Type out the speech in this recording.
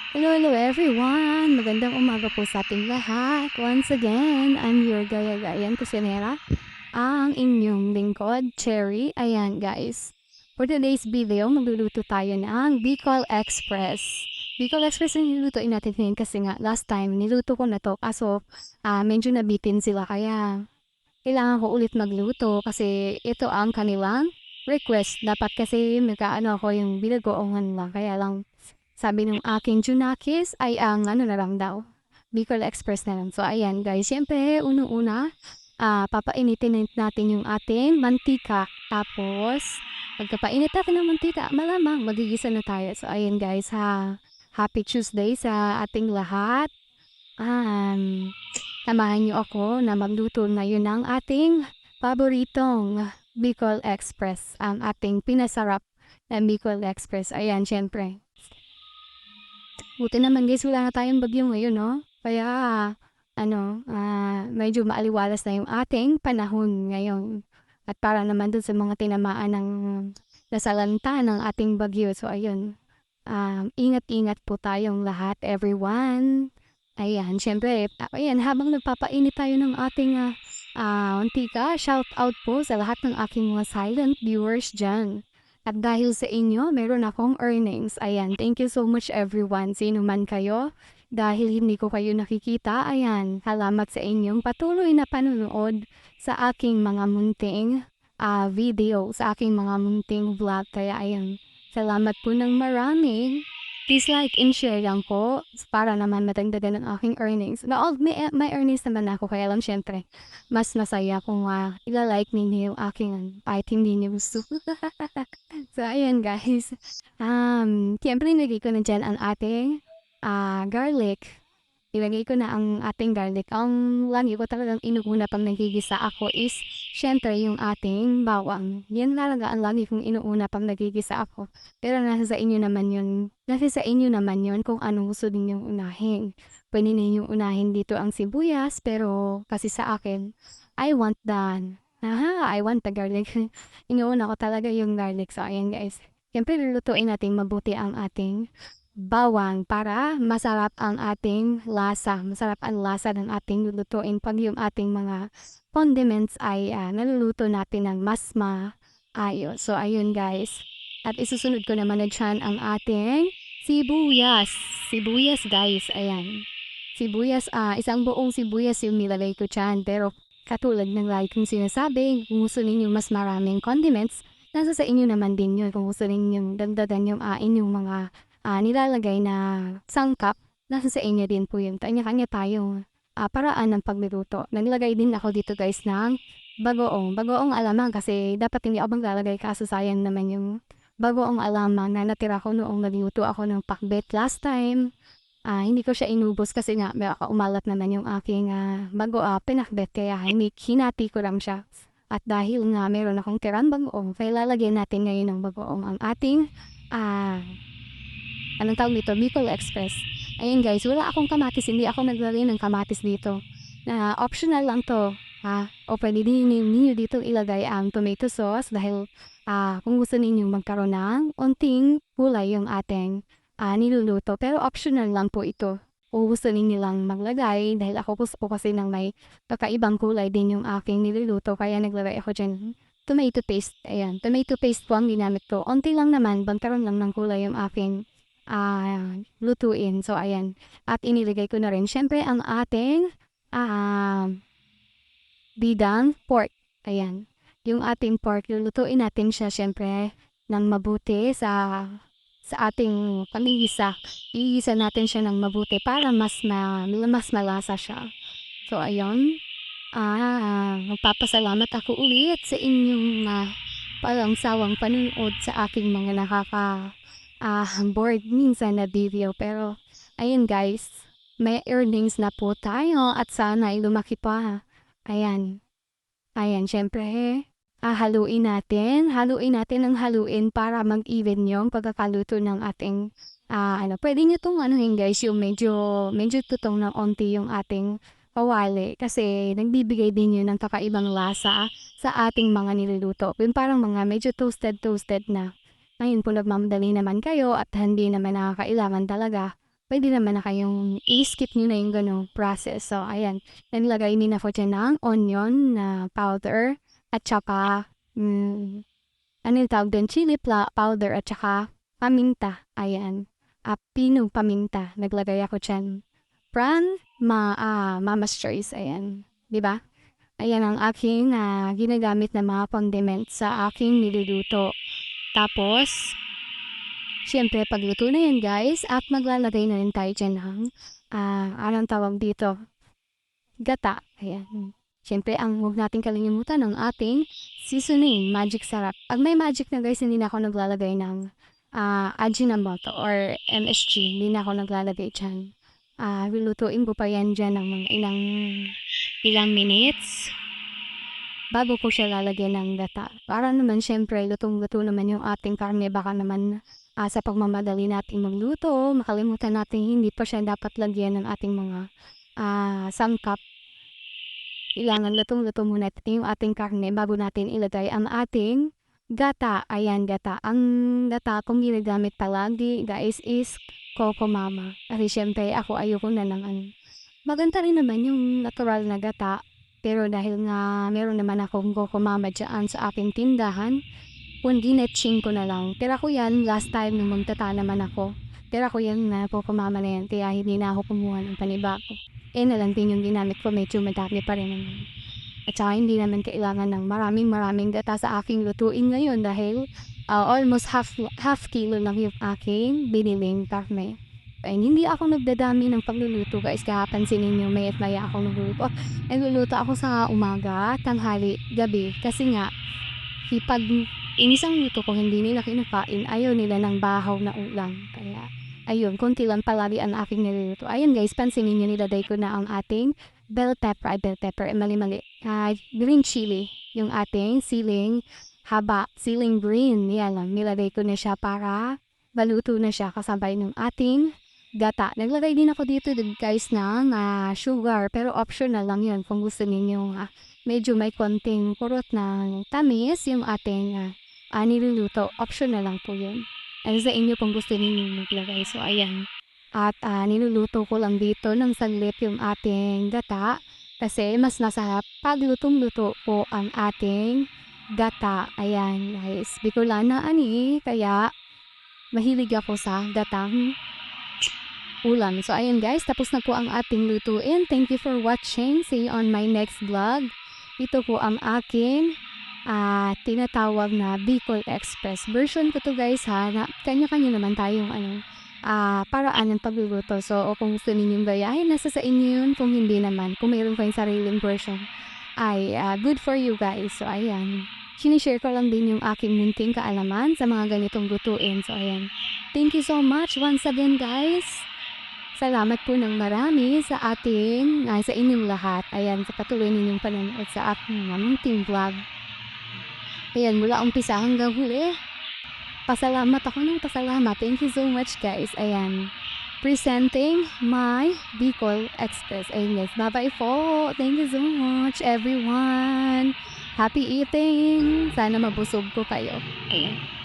Hello, hello everyone! Magandang umaga po sa ating lahat. Once again, I'm your gaya-gayan kusinera, ang inyong lingkod, Cherry. Ayan guys, for today's video, magluluto tayo ng Bicol Express. Bicol Express yung nilutuin natin ngayon kasi nga last time niluto ko na to kaso medyo nabitin sila kaya kailangan ko ulit magluto kasi ito ang kanilang request. Dapat kasi magkaano ako yung binagoongan lang kaya lang sabi ng aking Junakis ay ang ano na lang daw, Bicol Express na lang. So ayan guys, syempre unang-una, papainitin natin yung ating mantika. Tapos, pagkapainit natin ng mantika, malamang magigisa na tayo. So ayan guys, happy Tuesday sa ating lahat. Samahan niyo ako na magluto ngayon ng ating paboritong Bicol Express. Ang ating pinasarap na Bicol Express. Ayan, syempre. Buti naman guys, wala na tayong bagyo ngayon, no? Kaya, medyo maaliwalas na yung ating panahon ngayon. At para naman dun sa mga tinamaan ng nasalanta ng ating bagyo. So, ayun. Ingat-ingat po tayong lahat, everyone. Ayan, syempre, ayan, habang nagpapainit tayo ng ating mantika, shout out po sa lahat ng aking mga silent viewers dyan. At dahil sa inyo, meron akong earnings. Ayan, thank you so much everyone. Sino man kayo, dahil hindi ko kayo nakikita, ayan, salamat sa inyong patuloy na panunood sa aking mga munting video, sa aking mga munting vlog. Kaya ayan, salamat po ng marami. Please like and share lang po para naman matagdagan ng aking earnings. May earnings naman ako kaya lang syempre mas masaya kung ila-like ninyo yung aking kahit hindi niyo gusto. So ayan guys. Syempre nilagay ko na dyan ang ating garlic. Ilagay ko na ang ating garlic. Ang lagi ko talagang inuuna pag nagigisa ako is, syempre, yung ating bawang. Yan talaga ang lagi kong inuuna pag nagigisa ako. Pero nasa sa inyo naman yun. Nasa sa inyo naman yun kung anong gusto ninyong unahin. Pwede ninyong unahin dito ang sibuyas, pero kasi sa akin, I want the garlic. Inuuna ko talaga yung garlic. So, ayan guys. Siyempre, lulutuin natin mabuti ang ating bawang para masarap ang ating lasa. Masarap ang lasa ng ating lulutuin pag yung ating mga condiments ay naluluto natin ng mas maayos. So, ayun guys. At isusunod ko naman na dyan ang ating sibuyas. Sibuyas guys, ayan. Sibuyas, isang buong sibuyas yung nilagay ko dyan. Pero katulad ng lagi kong sinasabi, kung gusto ninyo mas maraming condiments, nasa sa inyo naman din yun. Kung gusto ninyo dagdagan yung inyong mga nilalagay na sangkap, nasa sa inyo din po yun. Kanya-kanya tayong paraan ng pagluluto. Naglagay din ako dito guys ng bagoong. Bagoong alamang kasi dapat hindi ako maglalagay kaso sayang naman yung bagoong alamang na natira ko noong nagluto ako ng pakbet last time. Hindi ko siya inubos kasi nga umalat naman yung aking pinakbet kaya hinati ko lang siya. At dahil nga meron akong tirang bagoong, kaya lalagyan natin ngayon ng bagoong ang ating anong tawag dito? Bicol Express. Ayun guys, wala akong kamatis. Hindi ako naglalagay ng kamatis dito. Na optional lang to. O pwede din ninyo dito ilagay ang tomato sauce dahil kung gusto ninyo magkaroon ng unting gulay yung ating niluluto. Pero optional lang po ito. Kung gusto ninyo lang maglagay dahil ako gusto ko kasi ng may kakaibang kulay din yung aking niluluto. Kaya naglagay ako dyan tomato paste. Ayan, tomato paste po ang ginamit ko. Unti lang naman, magkaroon lang ng kulay yung aking lutuin. So, ayan. At iniligay ko na rin, syempre, ang ating bidang pork. Ayan. Yung ating pork, lulutuin natin siya, syempre, ng mabuti sa ating pangigisa. Igisa natin siya ng mabuti para mas malasa siya. So, ayun. Magpapasalamat ako ulit sa inyong parang sawang panunood sa aking mga bored minsan na video. Pero, ayun guys, may earnings na po tayo at sana ay lumaki pa. Ayan. Ayan, syempre, haluin natin. Haluin natin ng haluin para mag-even yung pagkakaluto ng ating, pwede nyo itong guys, yung medyo tutong na onti yung ating kawali kasi nagbibigay din yun ng kakaibang lasa sa ating mga niluluto. Yung parang mga medyo toasted na. Ngayon po nagmamadali naman kayo at hindi naman nakakailangan talaga pwede naman na kayong i-skip niyo na yung gano'ng process. So, ayan, naglagay din ako diyan ng onion na powder at saka, ano yung tawag do'n, chili powder at saka paminta, ayan. Pinong paminta, naglagay ako diyan. Mama's Choice, ayan, 'di ba? Ayan ang aking, ginagamit na mga condiments sa aking niluluto. Tapos, siyempre pagluto na yan guys at maglalagay na rin tayo diyan ng, anong tawag dito, gata, ayan. Siyempre ang huwag nating kalimutan ang ating seasoning, magic sarap. Pag may magic na guys, hindi na ako naglalagay ng, Ajinomoto or MSG, hindi na ako naglalagay diyan. Lulutuin ko pa yan diyan ng mga ilang minutes bago ko siya lalagyan ng gata. Para naman siyempre lutong-luto naman yung ating karne, baka naman sa pagmamadali nating magluto, makalimutan natin hindi pa siya dapat lagyan ng ating mga sangkap. Kailangan lutong-luto muna natin yung ating karne bago natin ilagay ang ating gata. Ayan, gata. Ang gata kong ginagamit palagi guys is Coco Mama. Kasi syempre ako ayoko na ng ano. Maganda rin naman yung natural na gata. Pero dahil nga meron naman akong Coco Mama dyan sa aking tindahan, kundi netching ko na lang. Tira ko yan last time nung magtatanaman ako. Tira ko yan na Coco Mama na yan. Kaya hindi na ako kumuha ng panibago. Na lang din yung ginamit ko. Medyo madami pa rin naman. At saka hindi naman kailangan ng maraming gata sa aking lutuin ngayon dahil almost half kilo lang yung aking biniling karne. Ay, hindi ako nagdadami ng pagluluto guys, kaya pansinin nyo may at maya ako nagluluto. Nagluluto ako sa umaga, tanghali, gabi kasi nga pag inisang luto ko hindi nila kinakain, ayaw nila ng bahaw na ulam. Kaya ayun, konti lang palagi ang aking niluluto. Ayun guys, pansinin nyo nilagay ko na ang ating bell pepper, mali-mali. Green chili, yung ating siling haba, siling green. Yan lang, nilagay ko na siya para maluto na siya kasabay ng ating gata. Naglagay din ako dito guys ng sugar, pero optional lang yun kung gusto ninyo medyo may konting kurot ng tamis yung ating niluluto. Optional lang po yun. Ano sa inyo kung gusto ninyo maglagay. So, ayan. At niluluto ko lang dito ng saglit yung ating gata kasi mas masarap pag lutong-luto po ang ating gata. Ayan guys, Bicolana ani, kaya mahilig ako sa gatang ulam. So ayan guys, tapos na po ang ating lutuin. Thank you for watching. See you on my next vlog. Ito po ang aking tinatawag na Bicol Express. Version ko to guys na kanya-kanya naman tayong paraan ng pagluluto. So, kung gusto ninyong gayahin, nasa sa inyo yun. Kung hindi naman, kung mayroon kayong sariling version, ay good for you guys. So, ayan. Sinishare ko lang din yung aking munting kaalaman sa mga ganitong lutuin. So, ayan. Thank you so much once again guys. Salamat po ng marami sa sa inyong lahat. Ayan, sa patuloy ninyong panonood sa aking munting vlog. Ayan, mula umpisa hanggang huli. Pasalamat ako ng pasalamat. Thank you so much guys. Ayan. Presenting my Bicol Express. Ayan guys. Bye-bye po. Thank you so much everyone. Happy eating. Sana mabusog ko kayo. Ayan.